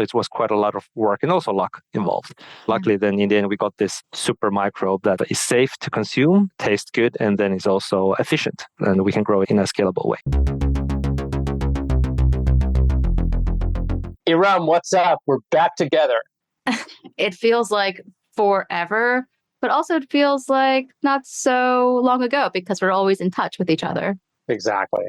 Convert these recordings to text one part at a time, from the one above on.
It was quite a lot of work and also luck involved. Luckily, then in the end, we got this super microbe that is safe to consume, tastes good, and then is also efficient. And we can grow it in a scalable way. Erum, what's up? We're back together. It feels like forever, but also it feels like not so long ago because we're always in touch with each other. Exactly.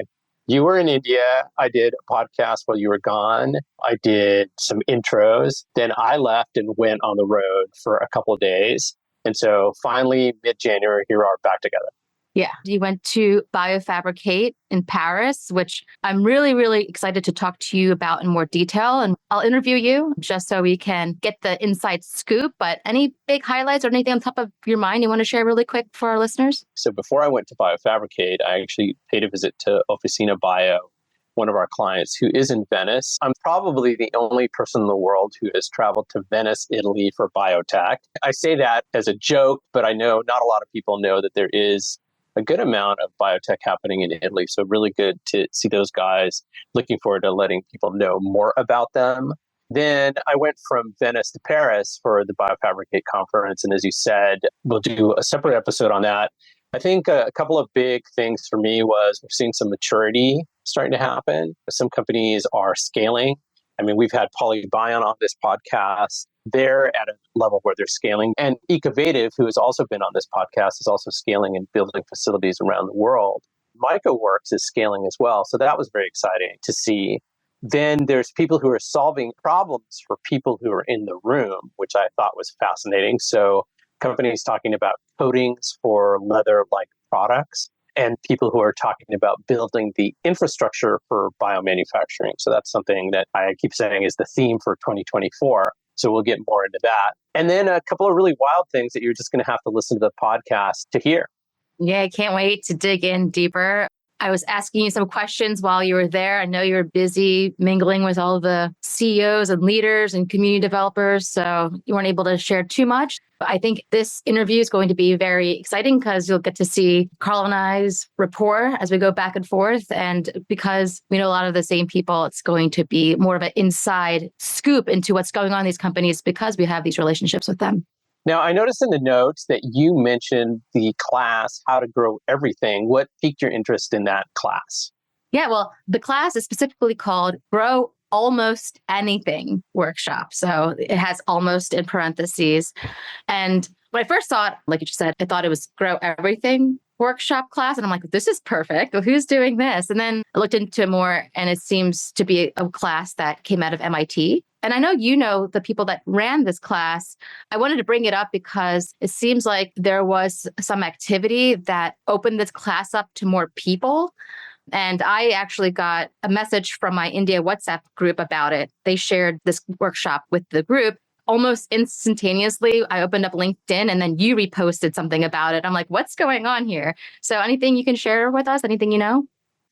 You were in India. I did a podcast while you were gone. I did some intros. Then I left and went on the road for a couple of days. And so finally, mid-January, here we are back together. Yeah. You went to Biofabricate in Paris, which I'm really, really excited to talk to you about in more detail. And I'll interview you just so we can get the inside scoop. But any big highlights or anything on top of your mind you want to share really quick for our listeners? So before I went to Biofabricate, I actually paid a visit to Officina Bio, one of our clients who is in Venice. I'm probably the only person in the world who has traveled to Venice, Italy for biotech. I say that as a joke, but I know not a lot of people know that there is a good amount of biotech happening in Italy. So really good to see those guys. Looking forward to letting people know more about them. Then I went from Venice to Paris for the Biofabricate conference. And as you said, we'll do a separate episode on that. I think a couple of big things for me was we're seeing some maturity starting to happen. Some companies are scaling. I mean, we've had Polybion on this podcast. They're at a level where they're scaling. And Ecovative, who has also been on this podcast, is also scaling and building facilities around the world. MycoWorks is scaling as well. So that was very exciting to see. Then there's people who are solving problems for people who are in the room, which I thought was fascinating. So companies talking about coatings for leather-like products, and people who are talking about building the infrastructure for biomanufacturing. So that's something that I keep saying is the theme for 2024. So we'll get more into that. And then a couple of really wild things that you're just going to have to listen to the podcast to hear. Yeah, I can't wait to dig in deeper. I was asking you some questions while you were there. I know you're busy mingling with all the CEOs and leaders and community developers, so you weren't able to share too much. But I think this interview is going to be very exciting because you'll get to see Karl and I's rapport as we go back and forth. And because we know a lot of the same people, it's going to be more of an inside scoop into what's going on in these companies because we have these relationships with them. Now, I noticed in the notes that you mentioned the class, How to Grow Everything. What piqued your interest in that class? Yeah, well, the class is specifically called Grow Almost Anything Workshop. So it has almost in parentheses. And when I first saw it, like you just said, I thought it was Grow Everything Workshop class. And I'm like, this is perfect. Well, who's doing this? And then I looked into it more, and it seems to be a class that came out of MIT. And I know you know the people that ran this class. I wanted to bring it up because it seems like there was some activity that opened this class up to more people. And I actually got a message from my India WhatsApp group about it. They shared this workshop with the group. Almost instantaneously, I opened up LinkedIn and then you reposted something about it. I'm like, what's going on here? So anything you can share with us? Anything you know?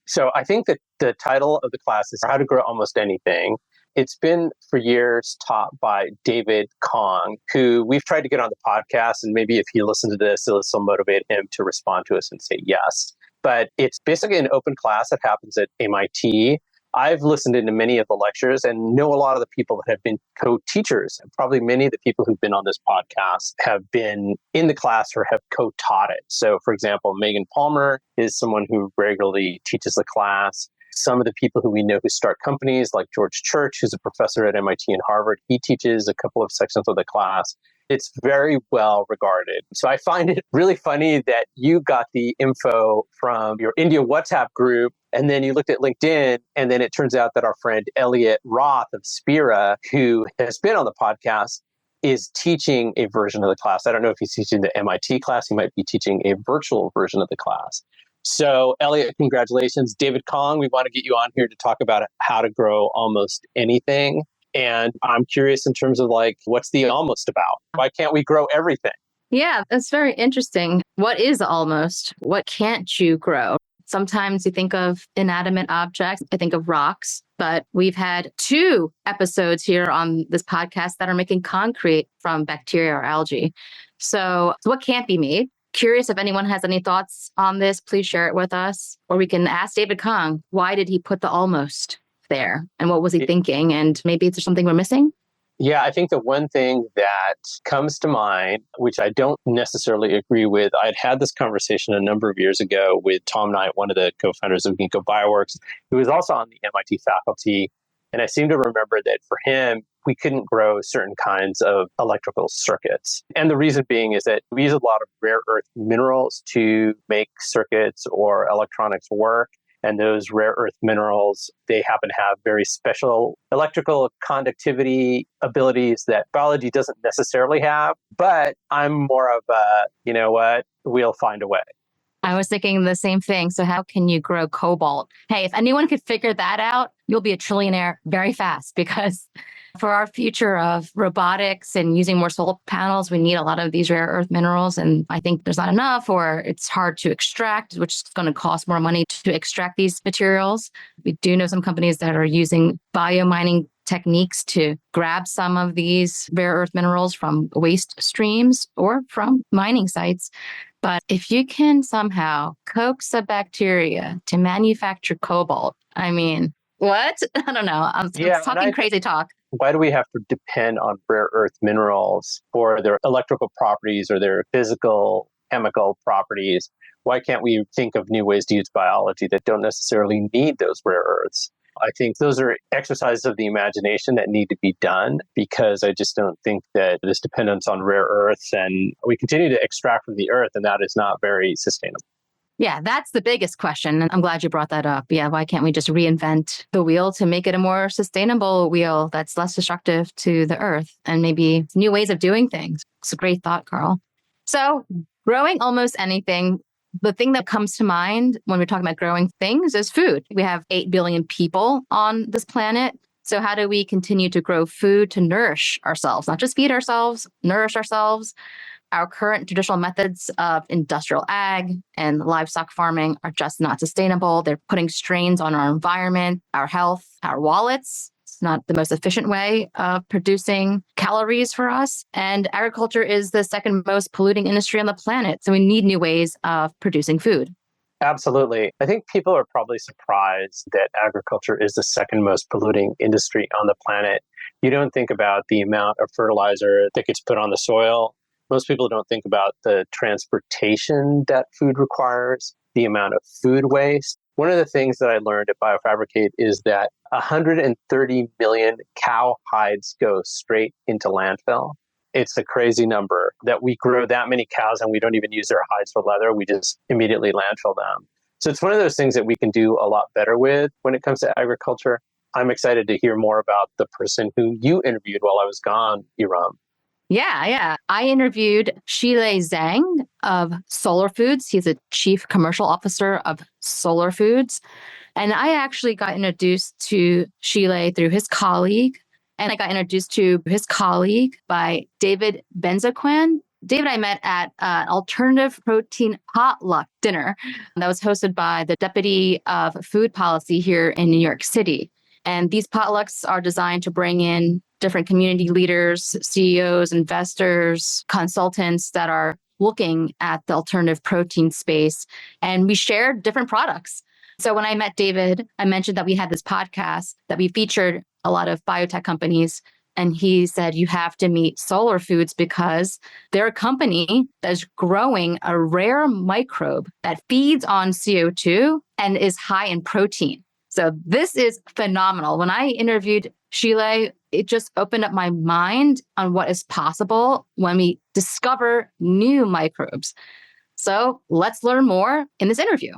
So I think that the title of the class is How to Grow Almost Anything. It's been for years taught by David Kong, who we've tried to get on the podcast. And maybe if he listens to this, it'll motivate him to respond to us and say yes. But it's basically an open class that happens at MIT. I've listened into many of the lectures and know a lot of the people that have been co-teachers. And probably many of the people who've been on this podcast have been in the class or have co-taught it. So, for example, Megan Palmer is someone who regularly teaches the class. Some of the people who we know who start companies, like George Church, who's a professor at MIT and Harvard, he teaches a couple of sections of the class. It's very well regarded. So I find it really funny that you got the info from your India WhatsApp group, and then you looked at LinkedIn, and then it turns out that our friend Elliot Roth of Spira, who has been on the podcast, is teaching a version of the class. I don't know if he's teaching the MIT class. He might be teaching a virtual version of the class. So, Elliot, congratulations. David Kong, we want to get you on here to talk about how to grow almost anything. And I'm curious in terms of what's the almost about? Why can't we grow everything? Yeah, that's very interesting. What is almost? What can't you grow? Sometimes you think of inanimate objects. I think of rocks, but we've had 2 episodes here on this podcast that are making concrete from bacteria or algae. So what can't be made? Curious if anyone has any thoughts on this, please share it with us. Or we can ask David Kong, why did he put the almost? there? And what was he thinking? And maybe it's something we're missing? Yeah, I think the one thing that comes to mind, which I don't necessarily agree with, I'd had this conversation a number of years ago with Tom Knight, one of the co-founders of Ginkgo Bioworks, who was also on the MIT faculty. And I seem to remember that for him, we couldn't grow certain kinds of electrical circuits. And the reason being is that we use a lot of rare earth minerals to make circuits or electronics work. And those rare earth minerals, they happen to have very special electrical conductivity abilities that biology doesn't necessarily have. But I'm more of a, you know what, we'll find a way. I was thinking the same thing. So how can you grow cobalt? Hey, if anyone could figure that out, you'll be a trillionaire very fast, because for our future of robotics and using more solar panels, we need a lot of these rare earth minerals. And I think there's not enough, or it's hard to extract, which is going to cost more money to extract these materials. We do know some companies that are using biomining techniques to grab some of these rare earth minerals from waste streams or from mining sites. But if you can somehow coax a bacteria to manufacture cobalt, I mean, what? I don't know. I'm talking crazy talk. Why do we have to depend on rare earth minerals for their electrical properties or their physical, chemical properties? Why can't we think of new ways to use biology that don't necessarily need those rare earths? I think those are exercises of the imagination that need to be done, because I just don't think that this dependence on rare earths, and we continue to extract from the earth, and that is not very sustainable. Yeah, that's the biggest question. And I'm glad you brought that up. Yeah, why can't we just reinvent the wheel to make it a more sustainable wheel that's less destructive to the earth, and maybe new ways of doing things? It's a great thought, Karl. So growing almost anything, the thing that comes to mind when we're talking about growing things is food. We have 8 billion people on this planet. So how do we continue to grow food to nourish ourselves, not just feed ourselves, nourish ourselves? Our current traditional methods of industrial ag and livestock farming are just not sustainable. They're putting strains on our environment, our health, our wallets. It's not the most efficient way of producing calories for us. And agriculture is the second most polluting industry on the planet. So we need new ways of producing food. Absolutely. I think people are probably surprised that agriculture is the second most polluting industry on the planet. You don't think about the amount of fertilizer that gets put on the soil. Most people don't think about the transportation that food requires, the amount of food waste. One of the things that I learned at Biofabricate is that 130 million cow hides go straight into landfill. It's a crazy number that we grow that many cows and we don't even use their hides for leather. We just immediately landfill them. So it's one of those things that we can do a lot better with when it comes to agriculture. I'm excited to hear more about the person who you interviewed while I was gone, Erum. Yeah. I interviewed Shilei Zhang of Solar Foods. He's a chief commercial officer of Solar Foods. And I actually got introduced to Shilei through his colleague. And I got introduced to his colleague by David Benzoquan. David I met at an alternative protein potluck dinner that was hosted by the Deputy of Food Policy here in New York City. And these potlucks are designed to bring in different community leaders, CEOs, investors, consultants that are looking at the alternative protein space. And we shared different products. So when I met David, I mentioned that we had this podcast that we featured a lot of biotech companies. And he said, you have to meet Solar Foods because they're a company that's growing a rare microbe that feeds on CO2 and is high in protein. So this is phenomenal. When I interviewed Shilei, it just opened up my mind on what is possible when we discover new microbes. So let's learn more in this interview.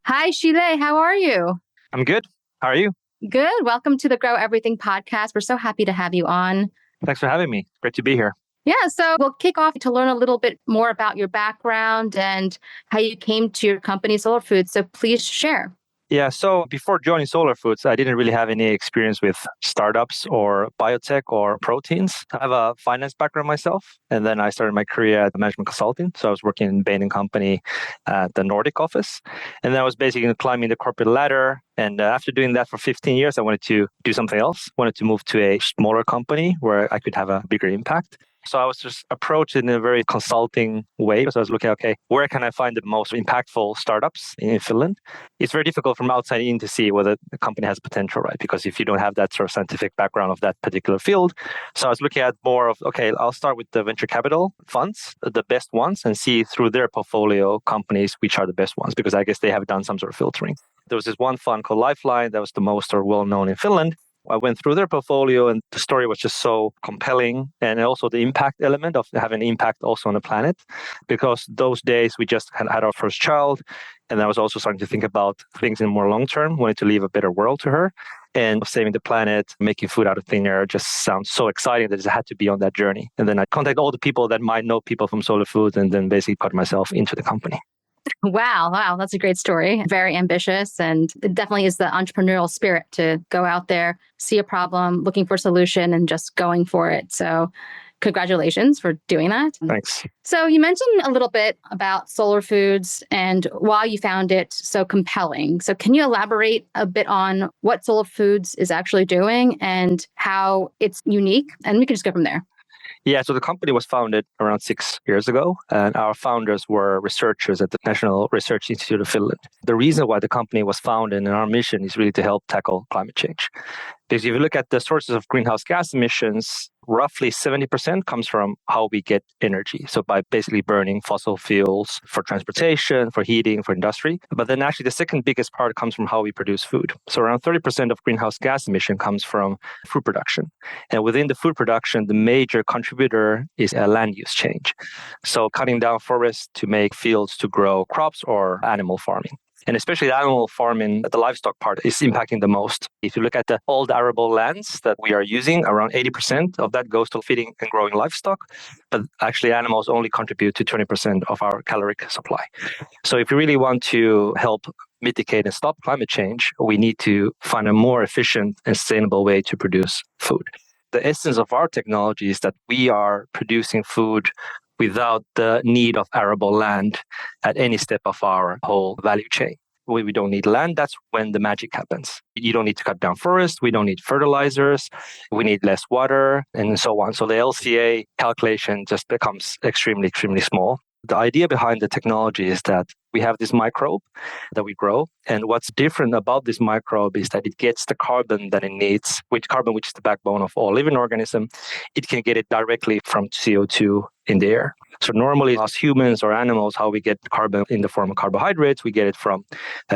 Hi, Shilei. How are you? I'm good. How are you? Good. Welcome to the Grow Everything podcast. We're so happy to have you on. Thanks for having me. Great to be here. Yeah, so we'll kick off to learn a little bit more about your background and how you came to your company, Solar Foods. So please share. Yeah, so before joining Solar Foods, I didn't really have any experience with startups or biotech or proteins. I have a finance background myself, and then I started my career at management consulting. So I was working in Bain & Company at the Nordic office, and then I was basically climbing the corporate ladder. And after doing that for 15 years, I wanted to do something else. I wanted to move to a smaller company where I could have a bigger impact. So I was just approached in a very consulting way. So I was looking, okay, where can I find the most impactful startups in Finland? It's very difficult from outside in to see whether the company has potential, right? Because if you don't have that sort of scientific background of that particular field. So I was looking at more of, okay, I'll start with the venture capital funds, the best ones, and see through their portfolio companies which are the best ones, because I guess they have done some sort of filtering. There was this one fund called Lifeline that was the most well-known in Finland. I went through their portfolio and the story was just so compelling, and also the impact element of having an impact also on the planet, because those days we just had our first child, and I was also starting to think about things in more long term, wanted to leave a better world to her, and saving the planet, making food out of thin air just sounds so exciting that I had to be on that journey. And then I contacted all the people that might know people from Solar Foods, and then basically got myself into the company. Wow. That's a great story. Very ambitious. And it definitely is the entrepreneurial spirit to go out there, see a problem, looking for a solution, and just going for it. So congratulations for doing that. Thanks. So you mentioned a little bit about Solar Foods and why you found it so compelling. So can you elaborate a bit on what Solar Foods is actually doing and how it's unique? And we can just go from there. Yeah, so the company was founded around 6 years ago, and our founders were researchers at the National Research Institute of Finland. The reason why the company was founded and our mission is really to help tackle climate change. Because if you look at the sources of greenhouse gas emissions, roughly 70% comes from how we get energy. So by basically burning fossil fuels for transportation, for heating, for industry. But then actually the second biggest part comes from how we produce food. So around 30% of greenhouse gas emission comes from food production. And within the food production, the major contributor is a land use change. So cutting down forests to make fields to grow crops or animal farming. And especially animal farming, the livestock part is impacting the most. If you look at the old arable lands that we are using, around 80% of that goes to feeding and growing livestock. But actually animals only contribute to 20% of our caloric supply. So if you really want to help mitigate and stop climate change, we need to find a more efficient and sustainable way to produce food. The essence of our technology is that we are producing food without the need of arable land at any step of our whole value chain. We don't need land. That's when the magic happens. You don't need to cut down forests. We don't need fertilizers. We need less water and so on. So the LCA calculation just becomes extremely, extremely small. The idea behind the technology is that we have this microbe that we grow. And what's different about this microbe is that it gets the carbon that it needs, which is the backbone of all living organism. It can get it directly from CO2 in the air. So normally as humans or animals, how we get carbon in the form of carbohydrates, we get it from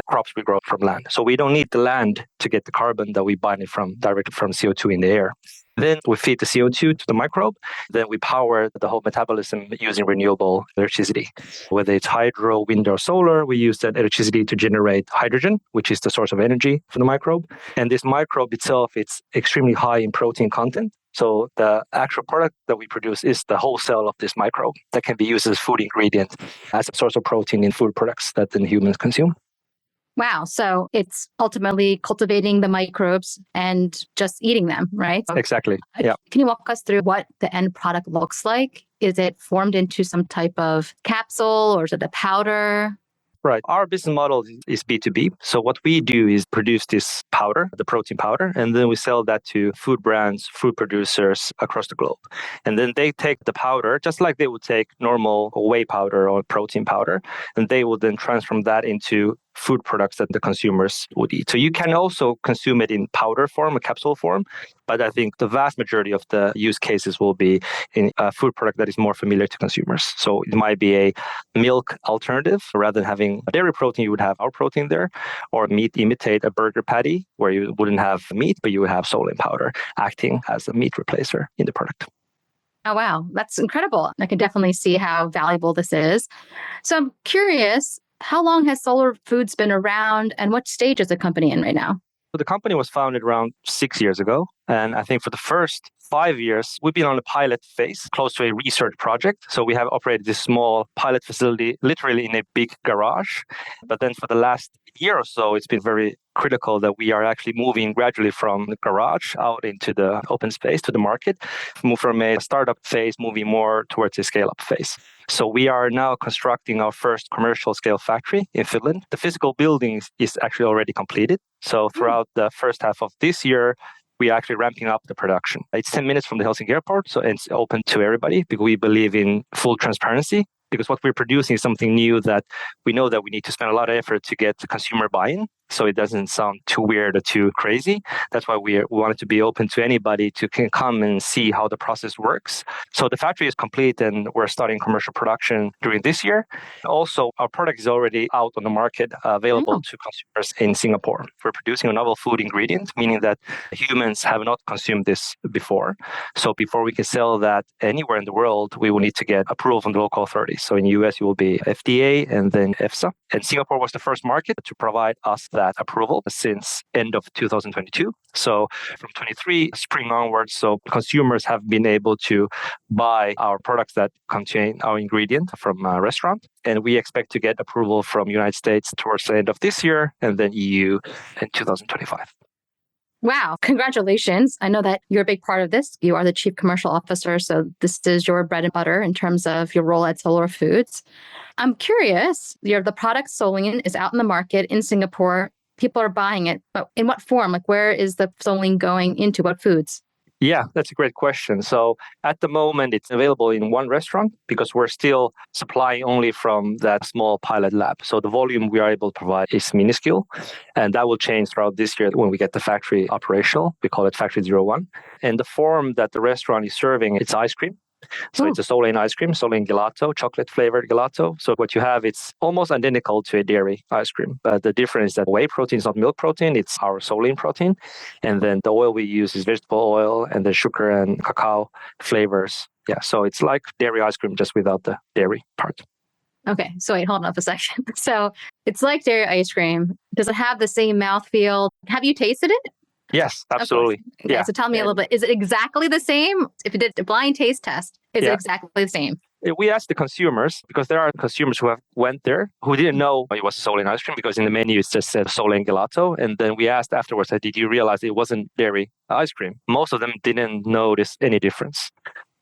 crops we grow from land. So we don't need the land to get the carbon that we bind it from directly from CO2 in the air. Then we feed the CO2 to the microbe. Then we power the whole metabolism using renewable electricity. Whether it's hydro, wind, or solar, we use that electricity to generate hydrogen, which is the source of energy for the microbe. And this microbe itself, it's extremely high in protein content. So the actual product that we produce is the whole cell of this microbe that can be used as food ingredient, as a source of protein in food products that then humans consume. Wow. So it's ultimately cultivating the microbes and just eating them, right? Exactly. Yeah. Can you walk us through what the end product looks like? Is it formed into some type of capsule or is it a powder? Right. Our business model is B2B. So what we do is produce this powder, the protein powder, and then we sell that to food brands, food producers across the globe. And then they take the powder, just like they would take normal whey powder or protein powder, and they will then transform that into food products that the consumers would eat. So you can also consume it in powder form, a capsule form, but I think the vast majority of the use cases will be in a food product that is more familiar to consumers. So it might be a milk alternative. Rather than having dairy protein, you would have our protein there, or meat imitate a burger patty where you wouldn't have meat, but you would have Solene powder acting as a meat replacer in the product. Oh, wow. That's incredible. I can definitely see how valuable this is. So I'm curious, how long has Solar Foods been around and what stage is the company in right now? So the company was founded around 6 years ago. And I think for the first 5 years, we've been on a pilot phase, close to a research project. So we have operated this small pilot facility literally in a big garage. But then for the last year or so, it's been very critical that we are actually moving gradually from the garage out into the open space to the market, move from a startup phase, moving more towards a scale-up phase. So we are now constructing our first commercial scale factory in Finland. The physical building is actually already completed. So throughout the first half of this year, we are actually ramping up the production. It's 10 minutes from the Helsinki airport, so it's open to everybody because we believe in full transparency. Because what we're producing is something new that we know that we need to spend a lot of effort to get the consumer buy-in, so it doesn't sound too weird or too crazy. That's why we wanted to be open to anybody to can come and see how the process works. So the factory is complete and we're starting commercial production during this year. Also, our product is already out on the market, available to consumers in Singapore. We're producing a novel food ingredient, meaning that humans have not consumed this before. So before we can sell that anywhere in the world, we will need to get approval from the local authorities. So in the US, it will be FDA and then EFSA. And Singapore was the first market to provide us that approval since end of 2022. So from 23 spring onwards, so consumers have been able to buy our products that contain our ingredient from a restaurant. And we expect to get approval from United States towards the end of this year and then EU in 2025. Wow. Congratulations. I know that you're a big part of this. You are the chief commercial officer. So this is your bread and butter in terms of your role at Solar Foods. I'm curious, the product Solene is out in the market in Singapore. People are buying it, but in what form? Like, where is the Solene going into? What foods? Yeah, that's a great question. So at the moment, it's available in one restaurant because we're still supplying only from that small pilot lab. So the volume we are able to provide is minuscule, and that will change throughout this year when we get the factory operational. We call it Factory 01. And the form that the restaurant is serving, it's ice cream. So it's a Solene ice cream, Solene gelato, chocolate flavored gelato. So what you have, it's almost identical to a dairy ice cream. But the difference is that whey protein is not milk protein, it's our Solene protein. And then the oil we use is vegetable oil and the sugar and cacao flavors. Yeah, so it's like dairy ice cream, just without the dairy part. Okay, so wait, hold on a second. So it's like dairy ice cream. Does it have the same mouthfeel? Have you tasted it? Yes, absolutely. Okay, Yeah. so tell me a little bit. Is it exactly the same? If you did a blind taste test, is it exactly the same? We asked the consumers, because there are consumers who have went there who didn't know it was Solene ice cream because in the menu it just said Solene gelato. And then we asked afterwards, did you realize it wasn't dairy ice cream? Most of them didn't notice any difference.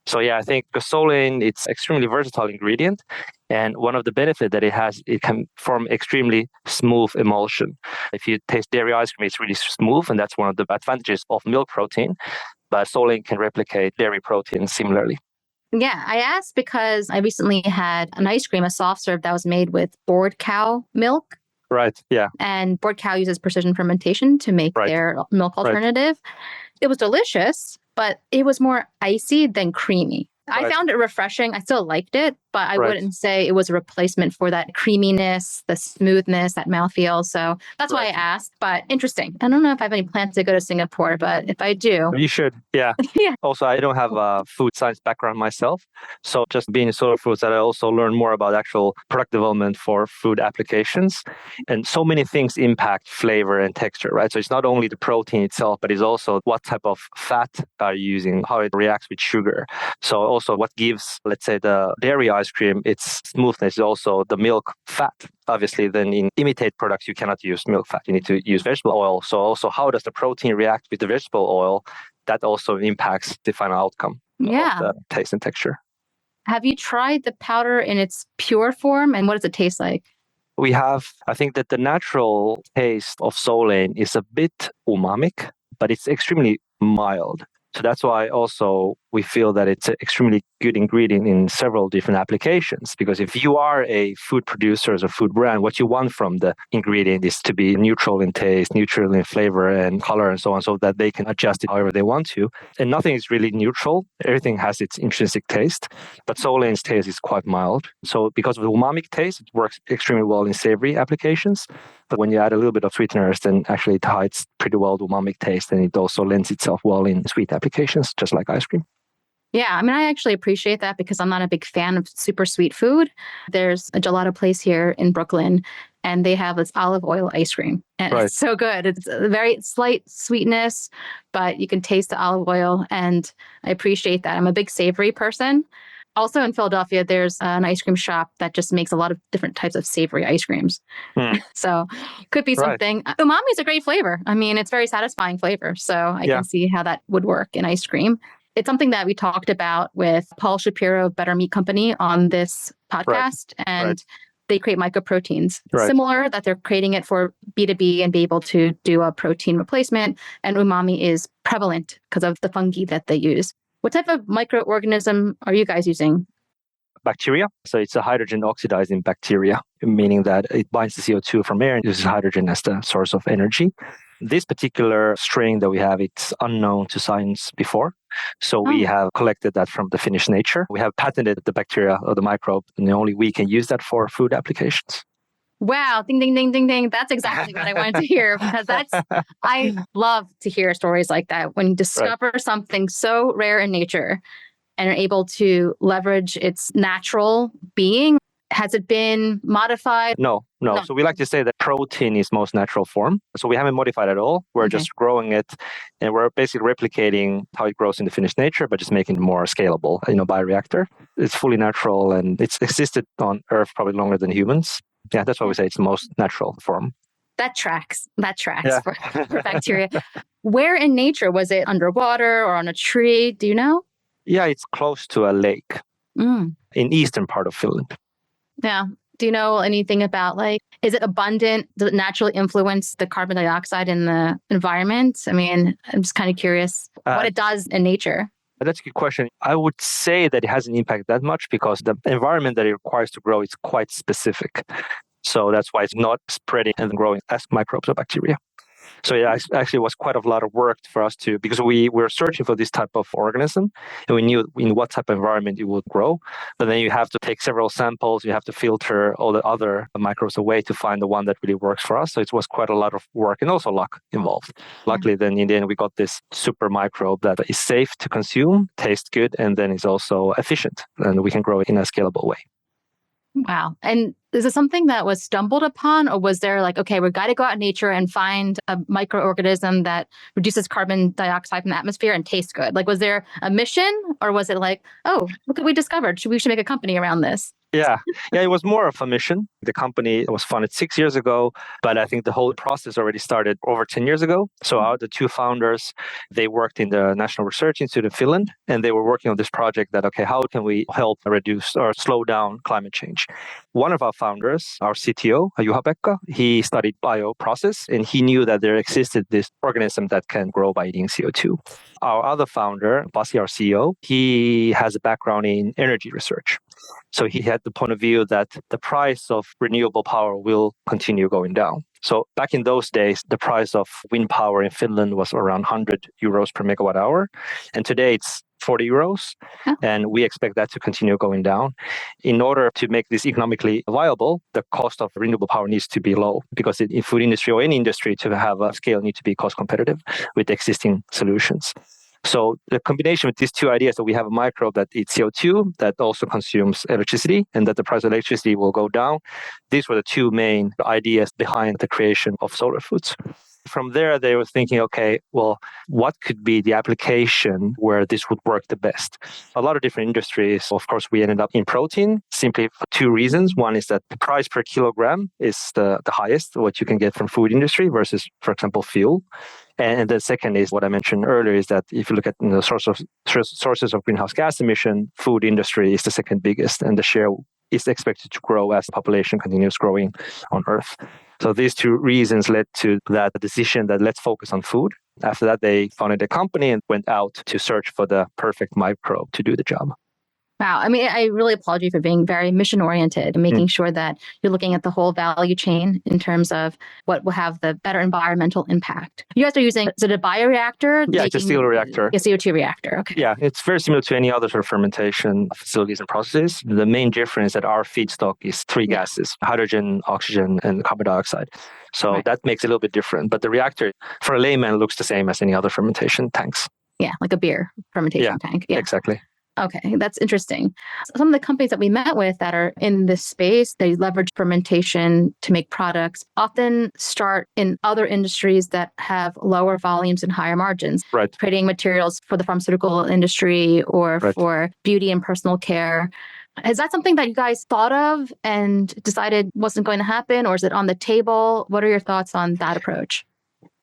So yeah, I think the Solene, it's extremely versatile ingredient. And one of the benefits that it has, it can form extremely smooth emulsion. If you taste dairy ice cream, it's really smooth. And that's one of the advantages of milk protein. But Solene can replicate dairy protein similarly. Yeah, I asked because I recently had an ice cream, a soft serve that was made with bored cow milk. Right, yeah. And bored cow uses precision fermentation to make their milk alternative. It was delicious, but it was more icy than creamy. I found it refreshing. I still liked it, but I wouldn't say it was a replacement for that creaminess, the smoothness, that mouthfeel. So that's why I asked. But interesting. I don't know if I have any plans to go to Singapore, but if I do. You should, yeah. Yeah. Also, I don't have a food science background myself. So just being in Solar Foods, that I also learned more about actual product development for food applications. And so many things impact flavor and texture, right? So it's not only the protein itself, but it's also what type of fat are you using, how it reacts with sugar. So also what gives, let's say, the dairy ice cream, its smoothness is also the milk fat. Obviously, then in imitate products, you cannot use milk fat. You need to use vegetable oil. So also how does the protein react with the vegetable oil? That also impacts the final outcome of the taste and texture. Have you tried the powder in its pure form? And what does it taste like? We have, I think that the natural taste of Solene is a bit umamic, but it's extremely mild. So that's why also we feel that it's an extremely good ingredient in several different applications. Because if you are a food producer or a food brand, what you want from the ingredient is to be neutral in taste, neutral in flavor and color and so on, so that they can adjust it however they want to. And nothing is really neutral. Everything has its intrinsic taste. But Solene's taste is quite mild. So because of the umamic taste, it works extremely well in savory applications. But when you add a little bit of sweeteners, then actually it hides pretty well the umamic taste, and it also lends itself well in sweet applications, just like ice cream. Yeah, I mean, I actually appreciate that because I'm not a big fan of super sweet food. There's a gelato place here in Brooklyn, and they have this olive oil ice cream. And it's so good. It's a very slight sweetness, but you can taste the olive oil, and I appreciate that. I'm a big savory person. Also in Philadelphia, there's an ice cream shop that just makes a lot of different types of savory ice creams. So could be something. Umami is a great flavor. I mean, it's very satisfying flavor. So I can see how that would work in ice cream. It's something that we talked about with Paul Shapiro of Better Meat Company on this podcast. And they create mycoproteins. Right. Similar that they're creating it for B2B and be able to do a protein replacement. And umami is prevalent because of the fungi that they use. What type of microorganism are you guys using? Bacteria. So it's a hydrogen oxidizing bacteria, meaning that it binds the CO2 from air and uses hydrogen as the source of energy. This particular strain that we have, it's unknown to science before. So we have collected that from the Finnish Nature. We have patented the bacteria or the microbe, and only we can use that for food applications. Wow. Ding, ding, ding, ding, ding. That's exactly what I wanted to hear because I love to hear stories like that when you discover something so rare in nature and are able to leverage its natural being. Has it been modified? No. So we like to say that protein is most natural form. So we haven't modified at all. We're just growing it and we're basically replicating how it grows in the Finnish nature, but just making it more scalable in a bioreactor. It's fully natural and it's existed on Earth probably longer than humans. Yeah, that's why we say it's the most natural form. That tracks for bacteria. Where in nature? Was it underwater or on a tree? Do you know? Yeah, it's close to a lake in eastern part of Finland. Yeah. Do you know anything about is it abundant? Does it naturally influence the carbon dioxide in the environment? I mean, I'm just kind of curious what it does in nature. That's a good question. I would say that it hasn't impacted that much because the environment that it requires to grow is quite specific. So that's why it's not spreading and growing as microbes or bacteria. So it actually was quite a lot of work for us because we were searching for this type of organism and we knew in what type of environment it would grow. But then you have to take several samples, you have to filter all the other microbes away to find the one that really works for us. So it was quite a lot of work and also luck involved. Luckily, then in the end, we got this super microbe that is safe to consume, tastes good, and then is also efficient. And we can grow it in a scalable way. Wow. And is it something that was stumbled upon, or was there okay, we've got to go out in nature and find a microorganism that reduces carbon dioxide from the atmosphere and tastes good? Was there a mission, or was it oh, look what we discovered. We should make a company around this? Yeah, it was more of a mission. The company was founded 6 years ago, but I think the whole process already started over 10 years ago. So the two founders, they worked in the National Research Institute in Finland, and they were working on this project that, okay, how can we help reduce or slow down climate change? One of our founders, our CTO, Juha-Pekka, he studied bioprocess, and he knew that there existed this organism that can grow by eating CO2. Our other founder, Pasi, our CEO, he has a background in energy research. So he had the point of view that the price of renewable power will continue going down. So back in those days, the price of wind power in Finland was around 100 euros per megawatt hour. And today it's 40 euros. And we expect that to continue going down. In order to make this economically viable, the cost of renewable power needs to be low because in food industry or any industry to have a scale need to be cost competitive with existing solutions. So the combination with these two ideas that we have a microbe that eats CO2, that also consumes electricity, and that the price of electricity will go down. These were the two main ideas behind the creation of Solar Foods. From there, they were thinking, okay, well, what could be the application where this would work the best? A lot of different industries. Of course, we ended up in protein simply for two reasons. One is that the price per kilogram is the highest, what you can get from food industry versus, for example, fuel. And the second is what I mentioned earlier is that if you look at the sources of greenhouse gas emission, food industry is the second biggest, and the share is expected to grow as the population continues growing on Earth. So these two reasons led to that decision that let's focus on food. After that, they founded a company and went out to search for the perfect microbe to do the job. Wow. I mean, I really applaud you for being very mission oriented and making sure that you're looking at the whole value chain in terms of what will have the better environmental impact. You guys are using, is it a bioreactor? Yeah, it's a steel reactor. A CO2 reactor. Okay. Yeah, it's very similar to any other sort of fermentation facilities and processes. The main difference is that our feedstock is three gases, hydrogen, oxygen, and carbon dioxide. So that makes it a little bit different. But the reactor, for a layman, looks the same as any other fermentation tanks. Yeah, like a beer fermentation tank. Yeah, exactly. Okay, that's interesting. Some of the companies that we met with that are in this space, they leverage fermentation to make products, often start in other industries that have lower volumes and higher margins, creating materials for the pharmaceutical industry or for beauty and personal care. Is that something that you guys thought of and decided wasn't going to happen, or is it on the table? What are your thoughts on that approach?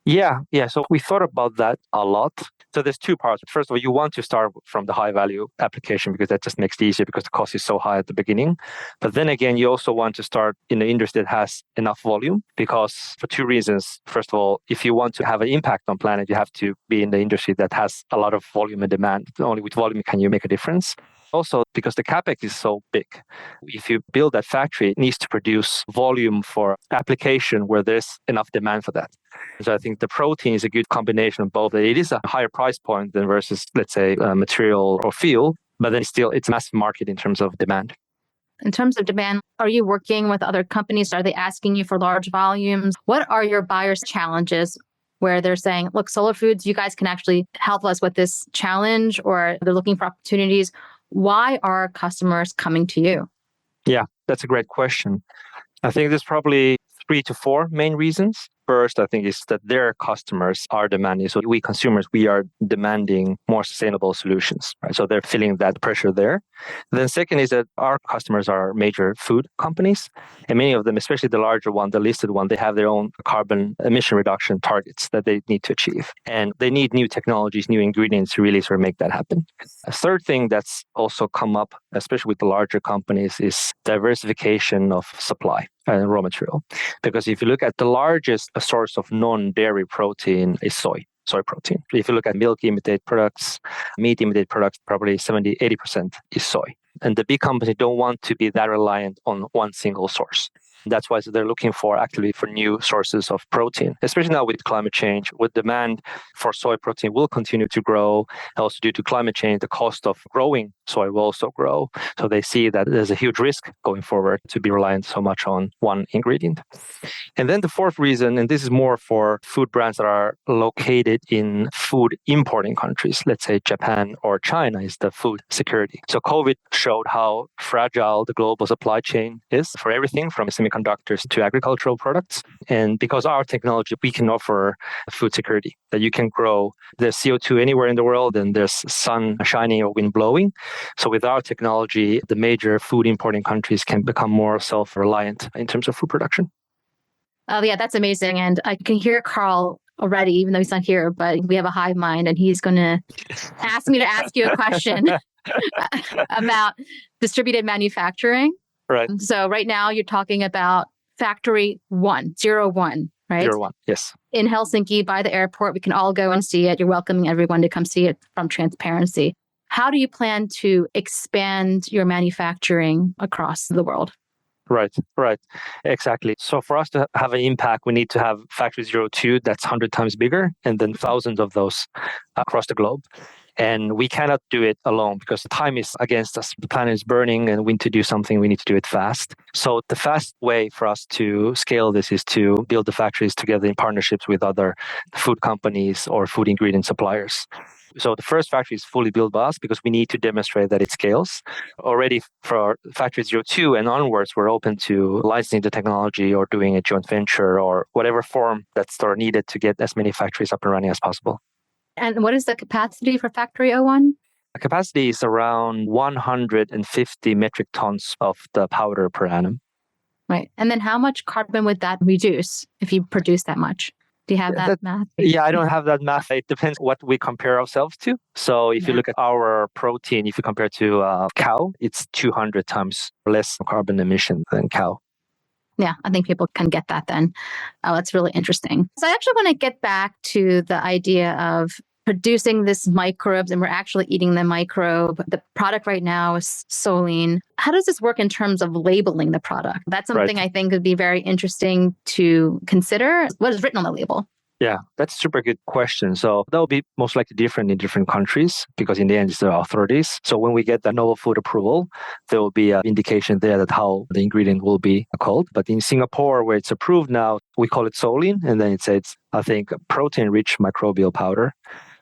Yeah. So we thought about that a lot. So there's two parts. First of all, you want to start from the high value application because that just makes it easier because the cost is so high at the beginning. But then again, you also want to start in the industry that has enough volume because for two reasons. First of all, if you want to have an impact on planet, you have to be in the industry that has a lot of volume and demand. Only with volume can you make a difference. Also, because the capex is so big, if you build that factory, it needs to produce volume for application where there's enough demand for that. So I think the protein is a good combination of both. It is a higher price point than versus, let's say, material or fuel, but then still it's a massive market in terms of demand. In terms of demand, are you working with other companies? Are they asking you for large volumes? What are your buyers' challenges where they're saying, look, Solar Foods, you guys can actually help us with this challenge, or they're looking for opportunities? Why are customers coming to you? Yeah, that's a great question. I think there's probably 3 to 4 main reasons. First, I think is that their customers are demanding. So we consumers, we are demanding more sustainable solutions, right? So they're feeling that pressure there. Then second is that our customers are major food companies. And many of them, especially the larger one, the listed one, they have their own carbon emission reduction targets that they need to achieve. And they need new technologies, new ingredients to really sort of make that happen. A third thing that's also come up, especially with the larger companies, is diversification of supply and raw material. Because if you look at the largest source of non-dairy protein is soy protein. If you look at milk imitate products, meat imitate products, probably 70-80% is soy. And the big companies don't want to be that reliant on one single source. That's why they're looking for actively for new sources of protein, especially now with climate change, with demand for soy protein will continue to grow. Also due to climate change, the cost of growing soy will also grow. So they see that there's a huge risk going forward to be reliant so much on one ingredient. And then the fourth reason, and this is more for food brands that are located in food importing countries, let's say Japan or China, is the food security. So COVID showed how fragile the global supply chain is for everything from semiconductors to agricultural products. And because our technology, we can offer food security, that you can grow the CO2 anywhere in the world and there's sun shining or wind blowing. So with our technology, the major food importing countries can become more self-reliant in terms of food production. Oh, yeah, that's amazing. And I can hear Karl already, even though he's not here, but we have a hive mind and he's going to ask me to ask you a question about distributed manufacturing. Right. So right now you're talking about Factory 01, right? 01, yes. In Helsinki by the airport, we can all go and see it. You're welcoming everyone to come see it from transparency. How do you plan to expand your manufacturing across the world? Right. Exactly. So for us to have an impact, we need to have Factory 02 that's 100 times bigger and then thousands of those across the globe. And we cannot do it alone because the time is against us. The planet is burning and we need to do something. We need to do it fast. So the fast way for us to scale this is to build the factories together in partnerships with other food companies or food ingredient suppliers. So the first factory is fully built by us because we need to demonstrate that it scales. Already for Factory 02 and onwards, we're open to licensing the technology or doing a joint venture or whatever form that's sort of needed to get as many factories up and running as possible. And what is the capacity for Factory 01? The capacity is around 150 metric tons of the powder per annum. Right. And then how much carbon would that reduce if you produce that much? Do you have that math? Yeah, I don't have that math. It depends what we compare ourselves to. So if you look at our protein, if you compare to cow, it's 200 times less carbon emission than cow. Yeah, I think people can get that then. Oh, that's really interesting. So I actually want to get back to the idea of producing this microbes and we're actually eating the microbe. The product right now is Solene. How does this work in terms of labeling the product? That's something I think would be very interesting to consider. What is written on the label? Yeah, that's a super good question. So that will be most likely different in different countries because in the end, it's the authorities. So when we get the novel food approval, there will be an indication there that how the ingredient will be called. But in Singapore, where it's approved now, we call it Solene. And then it says, I think, protein-rich microbial powder.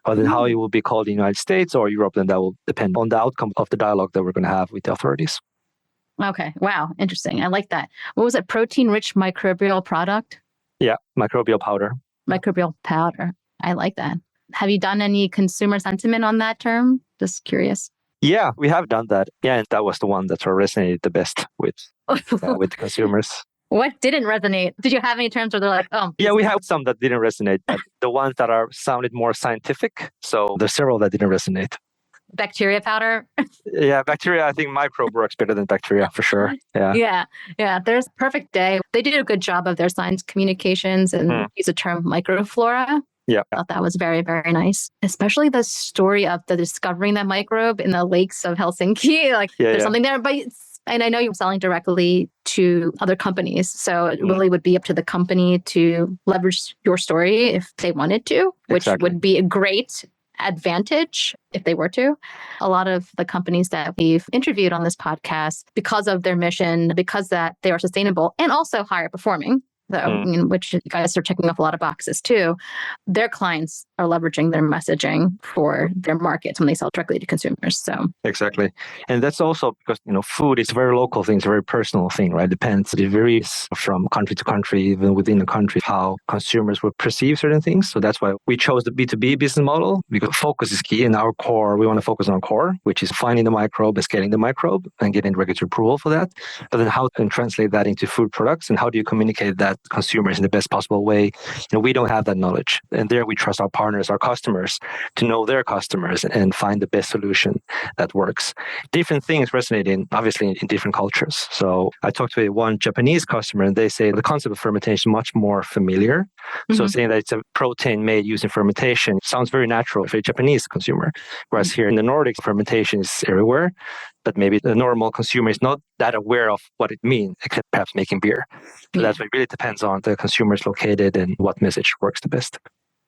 But then how it will be called in the United States or Europe, then that will depend on the outcome of the dialogue that we're going to have with the authorities. Okay. Wow. Interesting. I like that. What was it? Protein-rich microbial product? Yeah, microbial powder. Microbial powder. I like that. Have you done any consumer sentiment on that term? Just curious. Yeah, we have done that. Yeah, and that was the one that resonated the best with the consumers. What didn't resonate? Did you have any terms where they're like, oh, Yeah, we have some that didn't resonate, but the ones that are sounded more scientific. So there's several that didn't resonate. bacteria powder? Yeah, bacteria, I think microbe works better than bacteria for sure. Yeah. Yeah. There's Perfect Day. They did a good job of their science communications and use the term microflora. Yeah. I thought that was very, very nice. Especially the story of the discovering that microbe in the lakes of Helsinki. Like there's something there, but and I know you're selling directly to other companies. So it really would be up to the company to leverage your story if they wanted to, which would be a great advantage if they were to. A lot of the companies that we've interviewed on this podcast, because of their mission, because that they are sustainable and also higher performing, though, which you guys are checking off a lot of boxes too, their clients are leveraging their messaging for their markets when they sell directly to consumers. So exactly. And that's also because, food is a very local thing. It's a very personal thing, right? Depends. It varies from country to country, even within the country, how consumers would perceive certain things. So that's why we chose the B2B business model, because focus is key. In our core, we want to focus on core, which is finding the microbe, scaling the microbe, and getting regulatory approval for that. But then how to translate that into food products, and how do you communicate that to consumers in the best possible way? We don't have that knowledge. And there we trust our partners, our customers, to know their customers and find the best solution that works. Different things resonate obviously in different cultures. So I talked to one Japanese customer, and they say the concept of fermentation is much more familiar. So saying that it's a protein made using fermentation sounds very natural for a Japanese consumer. Whereas here in the Nordics, fermentation is everywhere, but maybe the normal consumer is not that aware of what it means, except perhaps making beer. So that's what really depends on the consumers located and what message works the best.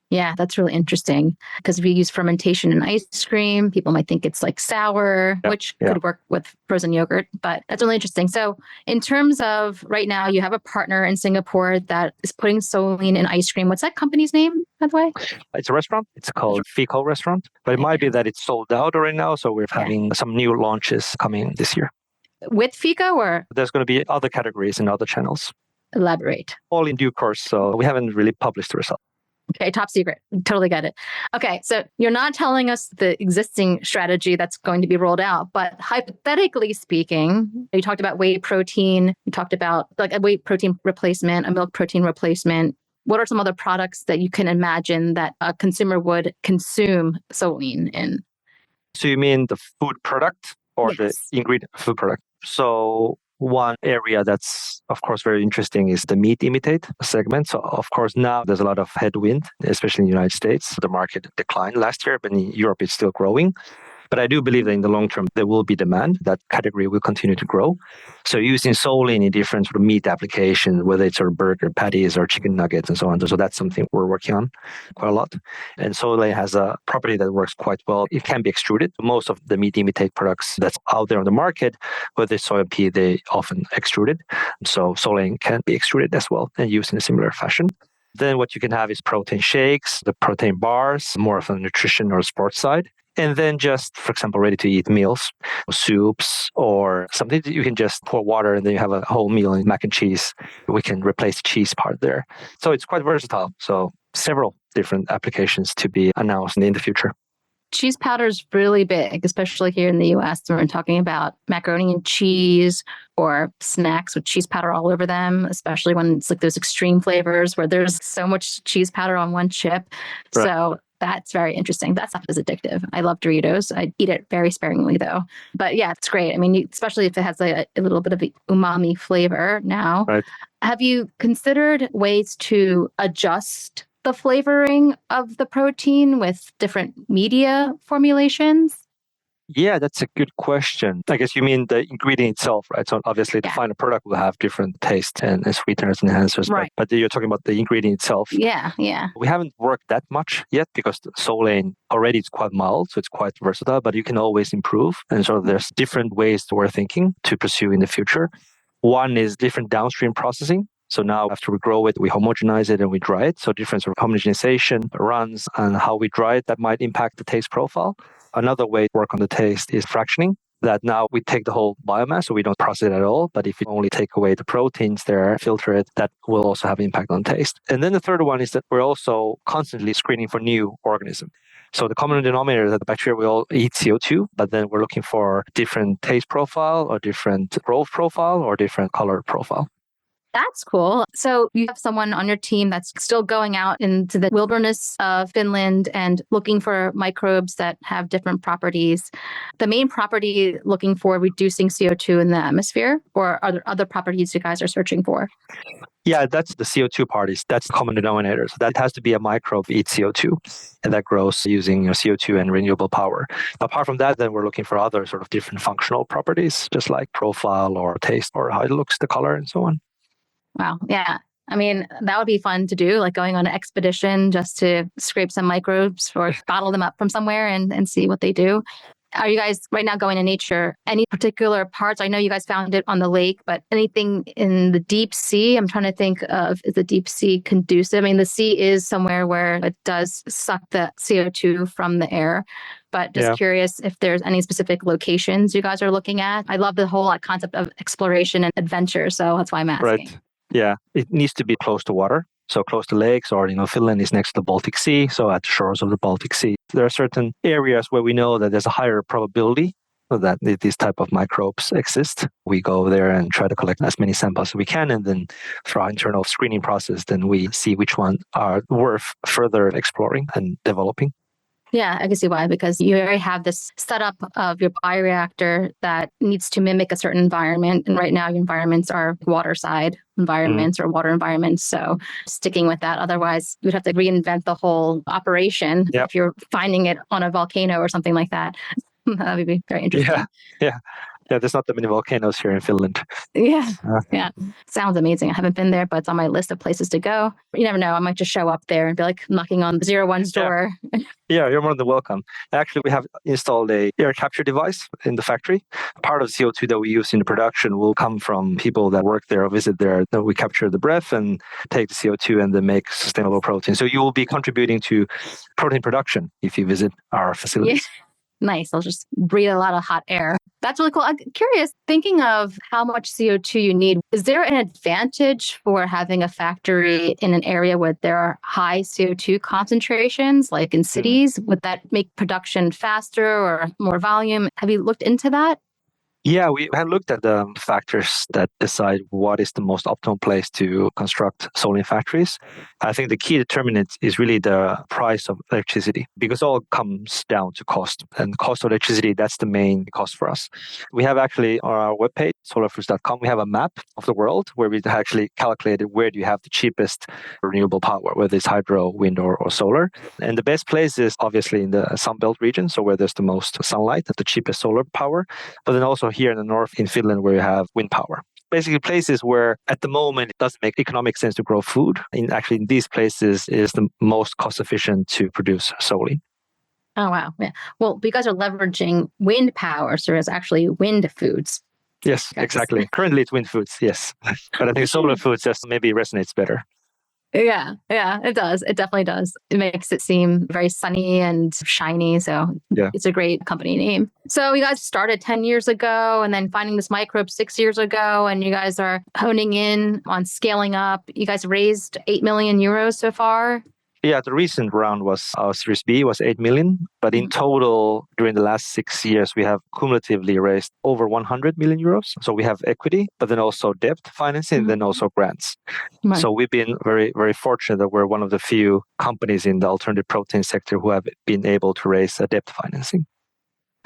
Yeah, that's really interesting. Because if you use fermentation in ice cream, people might think it's like sour, which could work with frozen yogurt, but that's really interesting. So in terms of right now, you have a partner in Singapore that is putting Solene in ice cream. What's that company's name, by the way? It's a restaurant. It's called Fico Restaurant, but it might be that it's sold out already now. So we're having some new launches coming this year. With Fico, or? There's going to be other categories and other channels. Elaborate. All in due course. So we haven't really published the result. Okay, top secret. Totally get it. Okay, so you're not telling us the existing strategy that's going to be rolled out, but hypothetically speaking, you talked about whey protein, you talked about like a whey protein replacement, a milk protein replacement. What are some other products that you can imagine that a consumer would consume Solene in? So you mean the food product or the ingredient food product? So one area that's, of course, very interesting is the meat imitate segment. So, of course, now there's a lot of headwind, especially in the United States. The market declined last year, but in Europe, it's still growing. But I do believe that in the long term, there will be demand. That category will continue to grow. So using Solene in different sort of meat applications, whether it's our burger patties or chicken nuggets and so on. So that's something we're working on quite a lot. And Solene has a property that works quite well. It can be extruded. Most of the meat imitate products that's out there on the market, whether it's soy and pea, they often extruded. So Solene can be extruded as well and used in a similar fashion. Then what you can have is protein shakes, the protein bars, more of a nutrition or sports side. And then just, for example, ready-to-eat meals, soups, or something that you can just pour water and then you have a whole meal in mac and cheese. We can replace the cheese part there. So it's quite versatile. So several different applications to be announced in the future. Cheese powder is really big, especially here in the US. When we're talking about macaroni and cheese or snacks with cheese powder all over them, especially when it's like those extreme flavors where there's so much cheese powder on one chip. Right. So that's very interesting. That stuff is addictive. I love Doritos. I eat it very sparingly, though. But yeah, it's great. I mean, especially if it has a little bit of the umami flavor now. Right. Have you considered ways to adjust the flavoring of the protein with different media formulations? Yeah, that's a good question. I guess you mean the ingredient itself, right? So obviously the final product will have different taste and sweeteners and enhancers, right. But you're talking about the ingredient itself. Yeah. We haven't worked that much yet because Solene already is quite mild, so it's quite versatile, but you can always improve. And so there's different ways that we're thinking to pursue in the future. One is different downstream processing. So now after we grow it, we homogenize it and we dry it. So different sort of homogenization runs and how we dry it, that might impact the taste profile. Another way to work on the taste is fractioning, that now we take the whole biomass, so we don't process it at all. But if you only take away the proteins there, filter it, that will also have impact on taste. And then the third one is that we're also constantly screening for new organisms. So the common denominator is that the bacteria will all eat CO2, but then we're looking for different taste profile or different growth profile or different color profile. That's cool. So you have someone on your team that's still going out into the wilderness of Finland and looking for microbes that have different properties. The main property looking for reducing CO2 in the atmosphere, or are there other properties you guys are searching for? Yeah, that's the CO2 parties. That's the common denominator. So that has to be a microbe eats CO2 and that grows using CO2 and renewable power. Apart from that, then we're looking for other sort of different functional properties, just like profile or taste or how it looks, the color and so on. Wow. Yeah. I mean, that would be fun to do, like going on an expedition just to scrape some microbes or bottle them up from somewhere and see what they do. Are you guys right now going to nature? Any particular parts? I know you guys found it on the lake, but anything in the deep sea? I'm trying to think of, is the deep sea conducive? I mean, the sea is somewhere where it does suck the CO2 from the air, but just curious if there's any specific locations you guys are looking at. I love the whole concept of exploration and adventure, so that's why I'm asking. Right. Yeah, it needs to be close to water. So close to lakes, or Finland is next to the Baltic Sea, so at the shores of the Baltic Sea. There are certain areas where we know that there's a higher probability that these type of microbes exist. We go there and try to collect as many samples as we can, and then through our internal screening process, then we see which one are worth further exploring and developing. Yeah, I can see why, because you already have this setup of your bioreactor that needs to mimic a certain environment. And right now, your environments are water side environments or water environments. So sticking with that. Otherwise, you'd have to reinvent the whole operation if you're finding it on a volcano or something like that. That would be very interesting. Yeah, there's not that many volcanoes here in Finland. Yeah. Sounds amazing. I haven't been there, but it's on my list of places to go. You never know. I might just show up there and be like knocking on 01's door. Yeah, you're more than welcome. Actually, we have installed a air capture device in the factory. Part of CO2 that we use in the production will come from people that work there or visit there. Then we capture the breath and take the CO2 and then make sustainable protein. So you will be contributing to protein production if you visit our facilities. Yeah. Nice. I'll just breathe a lot of hot air. That's really cool. I'm curious, thinking of how much CO2 you need, is there an advantage for having a factory in an area where there are high CO2 concentrations, like in cities? Would that make production faster or more volume? Have you looked into that? Yeah, we have looked at the factors that decide what is the most optimal place to construct Solene factories. I think the key determinant is really the price of electricity, because it all comes down to cost. And cost of electricity, that's the main cost for us. We have actually on our webpage, solarfoods.com, we have a map of the world where we actually calculated where do you have the cheapest renewable power, whether it's hydro, wind, or solar. And the best place is obviously in the Sunbelt region, so where there's the most sunlight, the cheapest solar power, but then also here in the north in Finland where you have wind power. Basically places where at the moment it doesn't make economic sense to grow food. In these places is the most cost efficient to produce Solene. Oh, wow. Yeah. Well, you guys are leveraging wind power, so there's actually wind foods. Yes, exactly. Currently it's wind foods, yes. But I think solar foods just maybe resonates better. Yeah, it does. It definitely does. It makes it seem very sunny and shiny. So it's a great company name. So you guys started 10 years ago and then finding this microbe 6 years ago, and you guys are honing in on scaling up. You guys raised 8 million euros so far. Yeah, the recent round was our Series B was 8 million. But in total, during the last 6 years, we have cumulatively raised over 100 million euros. So we have equity, but then also debt financing, and then also grants. Right. So we've been very, very fortunate that we're one of the few companies in the alternative protein sector who have been able to raise a debt financing.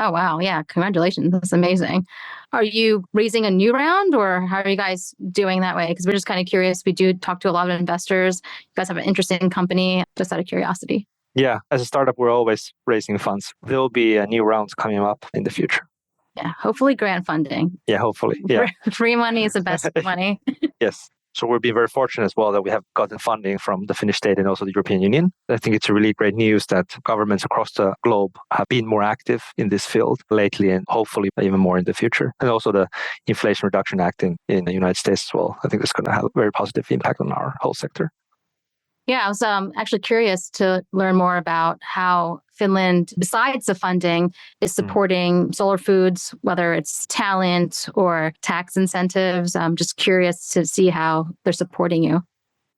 Oh, wow. Yeah. Congratulations. That's amazing. Are you raising a new round, or how are you guys doing that way? Because we're just kind of curious. We do talk to a lot of investors. You guys have an interesting company, just out of curiosity. Yeah. As a startup, we're always raising funds. There'll be a new rounds coming up in the future. Yeah. Hopefully grant funding. Yeah, hopefully. Yeah. Free money is the best money. Yes. So we've been very fortunate as well that we have gotten funding from the Finnish state and also the European Union. I think it's really great news that governments across the globe have been more active in this field lately and hopefully even more in the future. And also the Inflation Reduction Act in the United States as well. I think it's going to have a very positive impact on our whole sector. Yeah, I was actually curious to learn more about how Finland, besides the funding, is supporting solar foods, whether it's talent or tax incentives. I'm just curious to see how they're supporting you.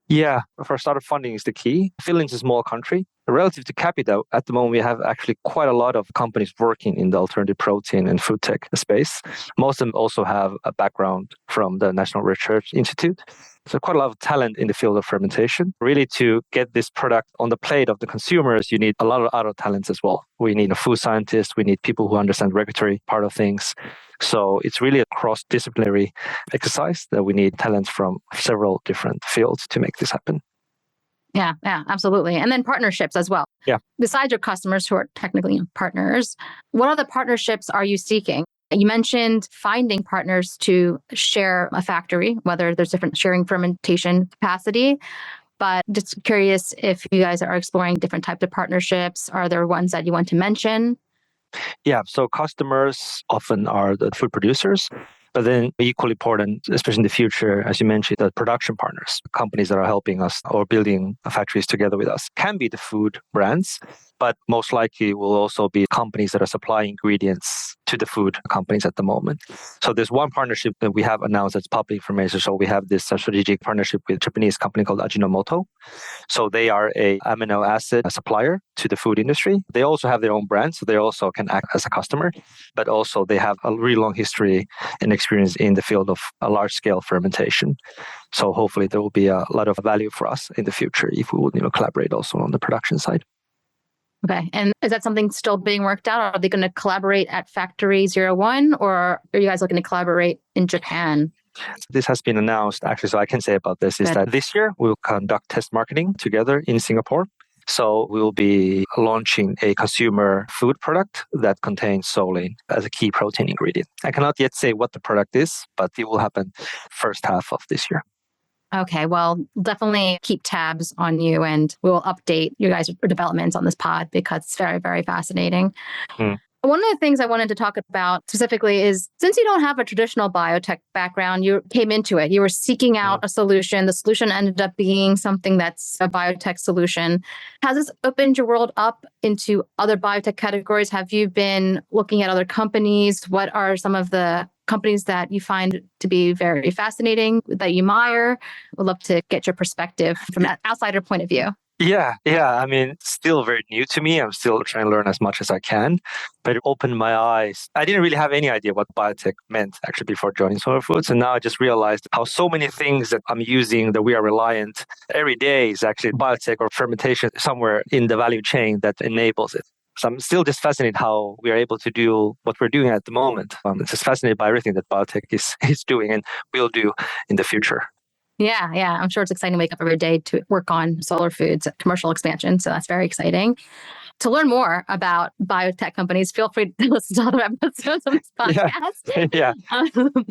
Yeah, for startup funding is the key. Finland's a small country. Relative to Capita, at the moment, we have actually quite a lot of companies working in the alternative protein and food tech space. Most of them also have a background from the National Research Institute. So quite a lot of talent in the field of fermentation. Really, to get this product on the plate of the consumers, you need a lot of other talents as well. We need a food scientist. We need people who understand regulatory part of things. So it's really a cross-disciplinary exercise that we need talents from several different fields to make this happen. Yeah, absolutely. And then partnerships as well. Yeah. Besides your customers who are technically partners, what other partnerships are you seeking? You mentioned finding partners to share a factory, whether there's different sharing fermentation capacity. But just curious if you guys are exploring different types of partnerships. Are there ones that you want to mention? Yeah, so customers often are the food producers, but then equally important, especially in the future, as you mentioned, the production partners, companies that are helping us or building factories together with us, can be the food brands, but most likely will also be companies that are supplying ingredients to the food companies at the moment. So there's one partnership that we have announced that's public information. So we have this strategic partnership with a Japanese company called Ajinomoto. So they are a amino acid supplier to the food industry. They also have their own brand, so they also can act as a customer, but also they have a really long history and experience in the field of a large-scale fermentation. So hopefully there will be a lot of value for us in the future if we would collaborate also on the production side. Okay. And is that something still being worked out? Are they going to collaborate at Factory 01, or are you guys looking to collaborate in Japan? This has been announced, actually, so I can say about this is that this year we'll conduct test marketing together in Singapore. So we'll be launching a consumer food product that contains Solene as a key protein ingredient. I cannot yet say what the product is, but it will happen first half of this year. Okay, well, definitely keep tabs on you, and we will update you guys' developments on this pod because it's very, very fascinating. One of the things I wanted to talk about specifically is, since you don't have a traditional biotech background, you came into it. You were seeking out a solution. The solution ended up being something that's a biotech solution. Has this opened your world up into other biotech categories? Have you been looking at other companies? What are some of the companies that you find to be very fascinating, that you admire? Would love to get your perspective from an outsider point of view. Yeah. I mean, still very new to me. I'm still trying to learn as much as I can, but it opened my eyes. I didn't really have any idea what biotech meant actually before joining Solar Foods. And now I just realized how so many things that I'm using that we are reliant every day is actually biotech or fermentation somewhere in the value chain that enables it. So I'm still just fascinated how we are able to do what we're doing at the moment. It's just fascinated by everything that biotech is doing and will do in the future. Yeah. I'm sure it's exciting to wake up every day to work on Solar Foods commercial expansion. So that's very exciting. To learn more about biotech companies, feel free to listen to other episodes of this podcast. Yeah,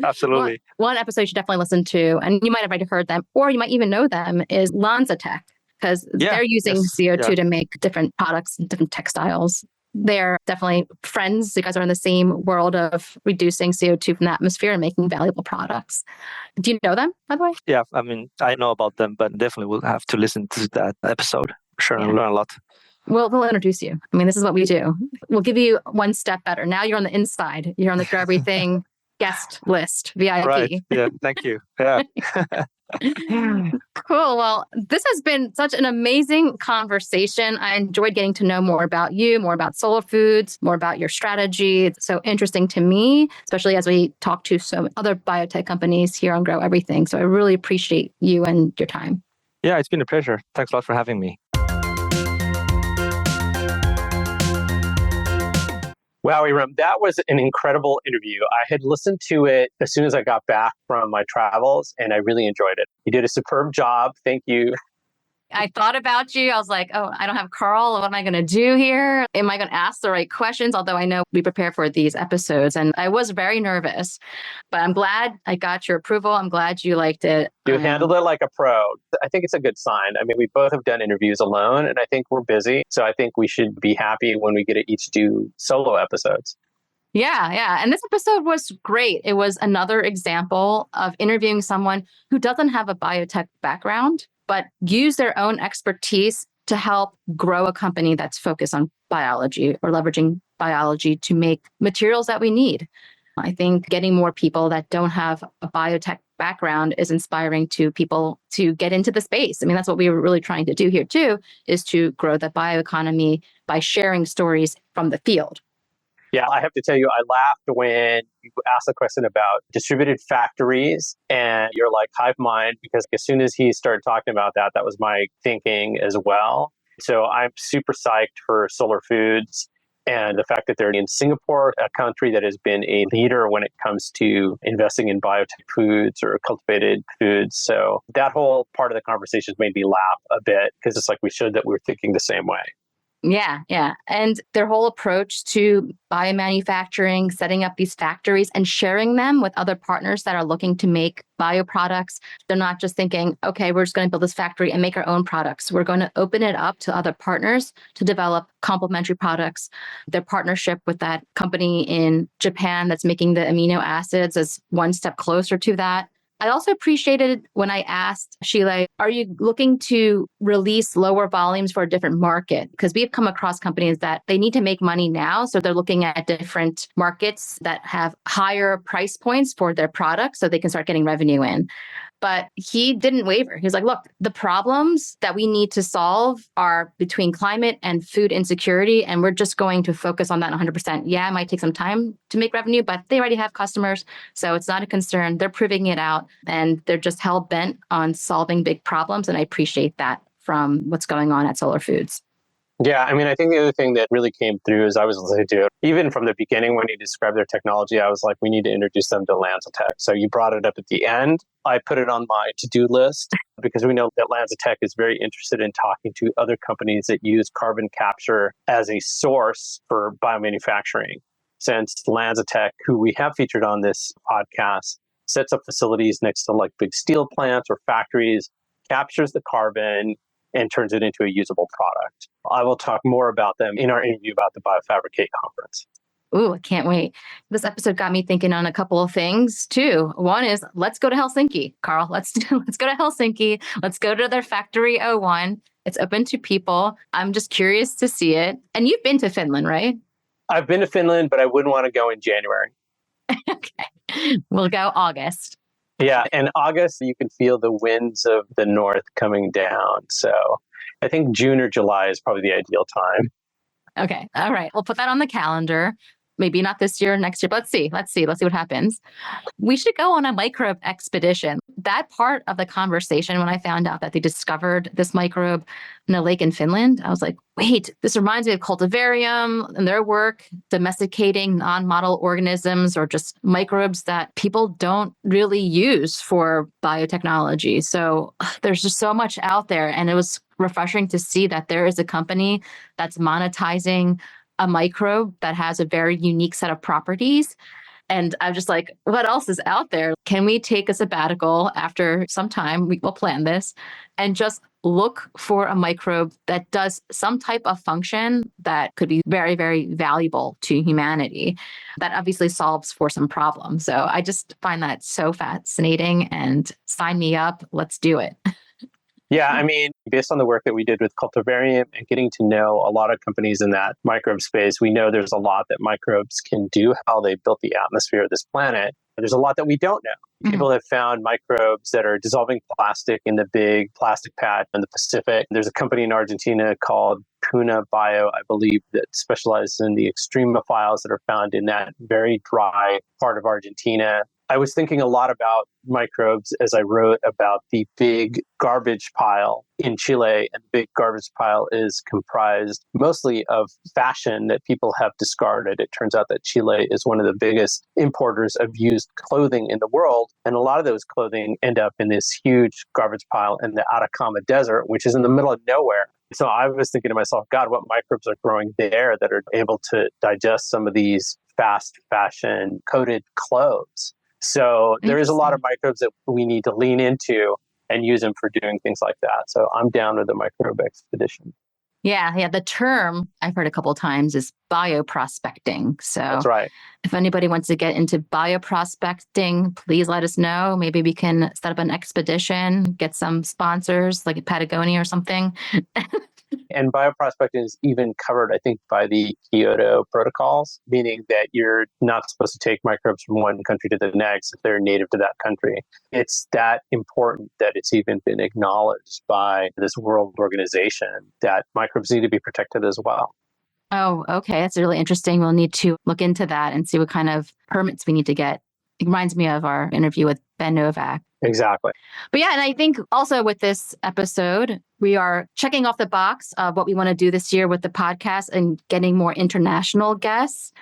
absolutely. One episode you should definitely listen to, and you might have already heard them, or you might even know them, is Lanzatech, because they're using CO2 to make different products and different textiles. They're definitely friends. You guys are in the same world of reducing CO2 from the atmosphere and making valuable products. Do you know them, by the way? Yeah, I mean, I know about them, but definitely will have to listen to that episode. Sure, and learn a lot. We'll introduce you. I mean, this is what we do. We'll give you one step better. Now you're on the inside. You're on the Through Everything guest list, VIP. Right. Yeah, thank you. Yeah. Cool. Well, this has been such an amazing conversation. I enjoyed getting to know more about you, more about Solar Foods, more about your strategy. It's so interesting to me, especially as we talk to some other biotech companies here on Grow Everything. So I really appreciate you and your time. Yeah, it's been a pleasure. Thanks a lot for having me. Wow, Erum, that was an incredible interview. I had listened to it as soon as I got back from my travels, and I really enjoyed it. You did a superb job. Thank you. I thought about you. I was like, oh, I don't have Karl. What am I going to do here? Am I going to ask the right questions? Although I know we prepare for these episodes, and I was very nervous, but I'm glad I got your approval. I'm glad you liked it. You handled it like a pro. I think it's a good sign. I mean, we both have done interviews alone, and I think we're busy. So I think we should be happy when we get to each do solo episodes. Yeah. And this episode was great. It was another example of interviewing someone who doesn't have a biotech background, but use their own expertise to help grow a company that's focused on biology or leveraging biology to make materials that we need. I think getting more people that don't have a biotech background is inspiring to people to get into the space. I mean, that's what we were really trying to do here too, is to grow the bioeconomy by sharing stories from the field. Yeah, I have to tell you, I laughed when you asked the question about distributed factories and you're like hive mind, because as soon as he started talking about that, that was my thinking as well. So I'm super psyched for Solar Foods and the fact that they're in Singapore, a country that has been a leader when it comes to investing in biotech foods or cultivated foods. So that whole part of the conversation made me laugh a bit because it's like we showed that we're thinking the same way. Yeah, yeah. And their whole approach to biomanufacturing, setting up these factories and sharing them with other partners that are looking to make bioproducts. They're not just thinking, okay, we're just going to build this factory and make our own products. We're going to open it up to other partners to develop complementary products. Their partnership with that company in Japan that's making the amino acids is one step closer to that. I also appreciated when I asked Shilei, are you looking to release lower volumes for a different market? Because we've come across companies that they need to make money now. So they're looking at different markets that have higher price points for their products so they can start getting revenue in. But he didn't waver. He was like, look, the problems that we need to solve are between climate and food insecurity. And we're just going to focus on that 100%. Yeah, it might take some time to make revenue, but they already have customers. So it's not a concern. They're proving it out and they're just hell bent on solving big problems. And I appreciate that from what's going on at Solar Foods. Yeah, I mean, I think the other thing that really came through as I was listening to it, even from the beginning when you described their technology, I was like, we need to introduce them to LanzaTech. So you brought it up at the end. I put it on my to-do list because we know that LanzaTech is very interested in talking to other companies that use carbon capture as a source for biomanufacturing. Since LanzaTech, who we have featured on this podcast, sets up facilities next to like big steel plants or factories, captures the carbon, and turns it into a usable product. I will talk more about them in our interview about the Biofabricate conference. Ooh, I can't wait. This episode got me thinking on a couple of things too. One is let's go to Helsinki, Karl. Let's go to Helsinki. Let's go to their Factory 01. It's open to people. I'm just curious to see it. And you've been to Finland, right? I've been to Finland, but I wouldn't want to go in January. Okay. We'll go August. Yeah, in August, you can feel the winds of the north coming down. So I think June or July is probably the ideal time. Okay. All right. We'll put that on the calendar. Maybe not this year, next year, but let's see. Let's see what happens. We should go on a microbe expedition. That part of the conversation, when I found out that they discovered this microbe in a lake in Finland, I was like, wait, this reminds me of cultivarium and their work domesticating non-model organisms or just microbes that people don't really use for biotechnology. So there's just so much out there. And it was refreshing to see that there is a company that's monetizing a microbe that has a very unique set of properties. And I'm just like, what else is out there? Can we take a sabbatical after some time? We will plan this and just look for a microbe that does some type of function that could be very, very valuable to humanity. That obviously solves for some problems. So I just find that so fascinating and sign me up. Let's do it. Yeah, I mean, based on the work that we did with cultivarium and getting to know a lot of companies in that microbe space, we know there's a lot that microbes can do, how they built the atmosphere of this planet. There's a lot that we don't know. Mm-hmm. People have found microbes that are dissolving plastic in the big plastic patch in the Pacific. There's a company in Argentina called Puna Bio, I believe, that specializes in the extremophiles that are found in that very dry part of Argentina. I was thinking a lot about microbes as I wrote about the big garbage pile in Chile. And the big garbage pile is comprised mostly of fashion that people have discarded. It turns out that Chile is one of the biggest importers of used clothing in the world. And a lot of those clothing end up in this huge garbage pile in the Atacama Desert, which is in the middle of nowhere. So I was thinking to myself, God, what microbes are growing there that are able to digest some of these fast fashion coated clothes? So there is a lot of microbes that we need to lean into and use them for doing things like that. So I'm down with the microbe expedition. Yeah. The term I've heard a couple of times is bioprospecting. So that's right. If anybody wants to get into bioprospecting, please let us know. Maybe we can set up an expedition, get some sponsors like Patagonia or something. And bioprospecting is even covered, I think, by the Kyoto protocols, meaning that you're not supposed to take microbes from one country to the next if they're native to that country. It's that important that it's even been acknowledged by this world organization that microbes need to be protected as well. Oh, okay. That's really interesting. We'll need to look into that and see what kind of permits we need to get. It reminds me of our interview with Ben Novak. Exactly. But yeah, and I think also with this episode, we are checking off the box of what we want to do this year with the podcast and getting more international guests.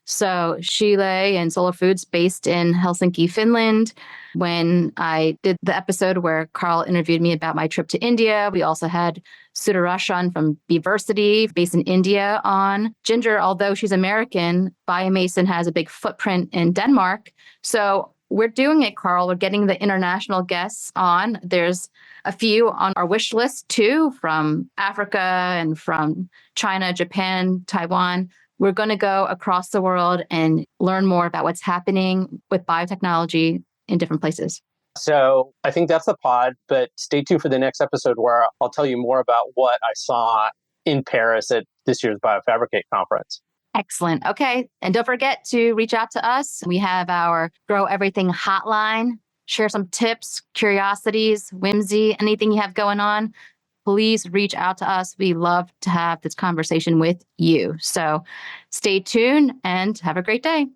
So Shilei and Solar Foods based in Helsinki, Finland. When I did the episode where Karl interviewed me about my trip to India, we also had Sudarashan from Biversity based in India on. Ginger, although she's American, Biomason has a big footprint in Denmark. So we're doing it, Karl. We're getting the international guests on. There's a few on our wish list too, from Africa and from China, Japan, Taiwan. We're going to go across the world and learn more about what's happening with biotechnology in different places. So I think that's the pod, but stay tuned for the next episode where I'll tell you more about what I saw in Paris at this year's Biofabricate conference. Excellent. Okay. And don't forget to reach out to us. We have our Grow Everything hotline. Share some tips, curiosities, whimsy, anything you have going on. Please reach out to us. We love to have this conversation with you. So stay tuned and have a great day.